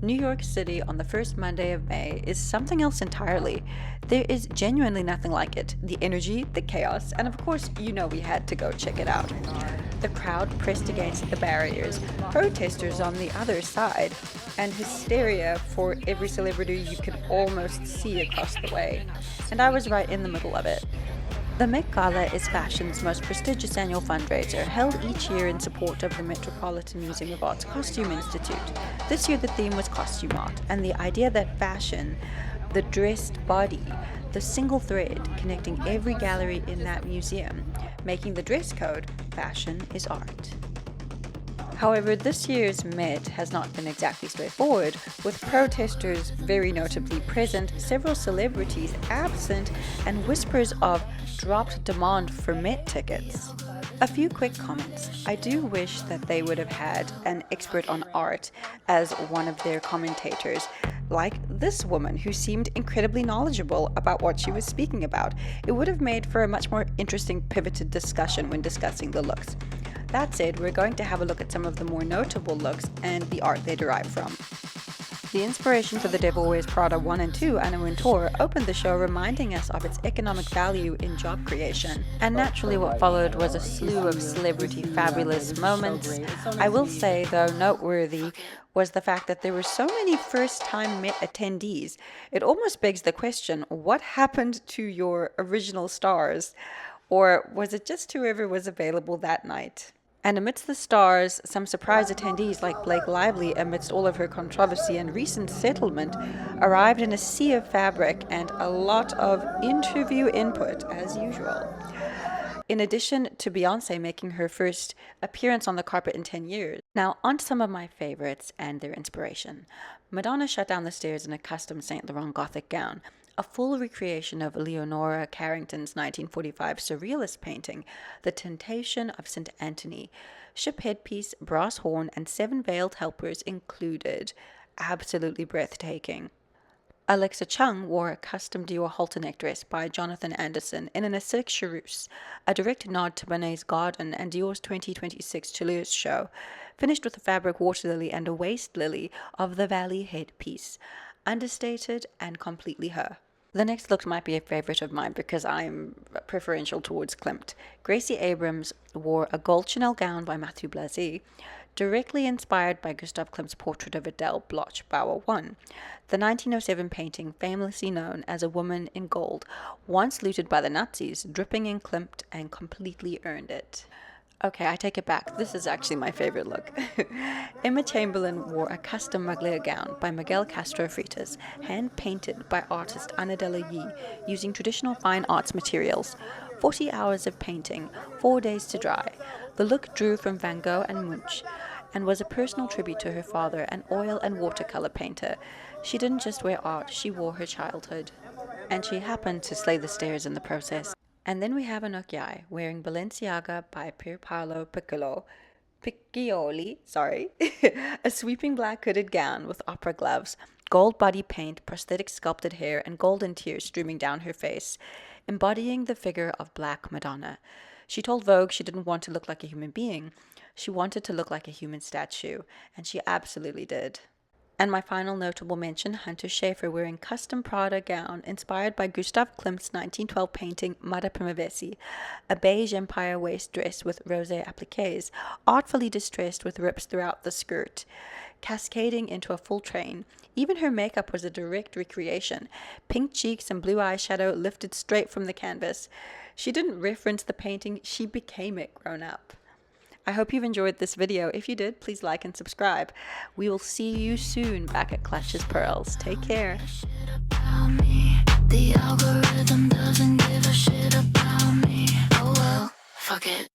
New York City on the first Monday of May is something else entirely. There is genuinely nothing like it. The energy, the chaos, and of course, we had to go check it out. The crowd pressed against the barriers, protesters on the other side, and hysteria for every celebrity you could almost see across the way. And I was right in the middle of it. The Met Gala is fashion's most prestigious annual fundraiser, held each year in support of the Metropolitan Museum of Art's Costume Institute. This year the theme was costume art, and the idea that fashion, the dressed body, the single thread connecting every gallery in that museum, making the dress code, fashion is art. However, this year's Met has not been exactly straightforward, with protesters very notably present, several celebrities absent, and whispers of dropped demand for Met tickets. A few quick comments. I do wish that they would have had an expert on art as one of their commentators, like this woman who seemed incredibly knowledgeable about what she was speaking about. It would have made for a much more interesting pivoted discussion when discussing the looks. That said, we're going to have a look at some of the more notable looks and the art they derive from. The inspiration for The Devil Wears Prada 1 and 2, and Wintour, opened the show reminding us of its economic value in job creation. And naturally what followed was a slew of celebrity fabulous moments. I will say, though noteworthy, was the fact that there were so many first-time Met attendees. It almost begs the question, what happened to your original stars? Or was it just whoever was available that night? And amidst the stars, some surprise attendees like Blake Lively, amidst all of her controversy and recent settlement, arrived in a sea of fabric and a lot of interview input, as usual. In addition to Beyoncé making her first appearance on the carpet in 10 years. Now, on to some of my favorites and their inspiration. Madonna shut down the stairs in a custom Saint Laurent Gothic gown, a full recreation of Leonora Carrington's 1945 surrealist painting, The Temptation of St. Anthony. Ship headpiece, brass horn, and 7 veiled helpers included. Absolutely breathtaking. Alexa Chung wore a custom Dior halter-neck dress by Jonathan Anderson in an acidic chartreuse, a direct nod to Monet's Garden and Dior's 2026 Toulouse show, finished with a fabric water lily and a waist lily of the Valley headpiece, understated and completely her. The next look might be a favorite of mine because I'm preferential towards Klimt. Gracie Abrams wore a gold Chanel gown by Matthew Blazy, directly inspired by Gustav Klimt's portrait of Adele Bloch Bauer I, the 1907 painting famously known as A Woman in Gold, once looted by the Nazis, dripping in Klimt and completely earned it. Okay, I take it back. This is actually my favorite look. Emma Chamberlain wore a custom Mugler gown by Miguel Castro Freitas, hand-painted by artist Annadella Yee using traditional fine arts materials. 40 hours of painting, 4 days to dry. The look drew from Van Gogh and Munch and was a personal tribute to her father, an oil and watercolor painter. She didn't just wear art, she wore her childhood. And she happened to slay the stairs in the process. And then we have Anok wearing Balenciaga by Pierpaolo Piccioli, a sweeping black hooded gown with opera gloves, gold body paint, prosthetic sculpted hair, and golden tears streaming down her face, embodying the figure of Black Madonna. She told Vogue she didn't want to look like a human being. She wanted to look like a human statue, and she absolutely did. And my final notable mention, Hunter Schäfer wearing custom Prada gown inspired by Gustav Klimt's 1912 painting Mäda Primavesi, a beige empire waist dress with rosé appliques, artfully distressed with rips throughout the skirt, cascading into a full train. Even her makeup was a direct recreation, pink cheeks and blue eyeshadow lifted straight from the canvas. She didn't reference the painting, she became it grown up. I hope you've enjoyed this video. If you did, please like and subscribe. We will see you soon back at Clutches Pearls. Take care. The algorithm doesn't give a shit about me. Oh well, fuck it.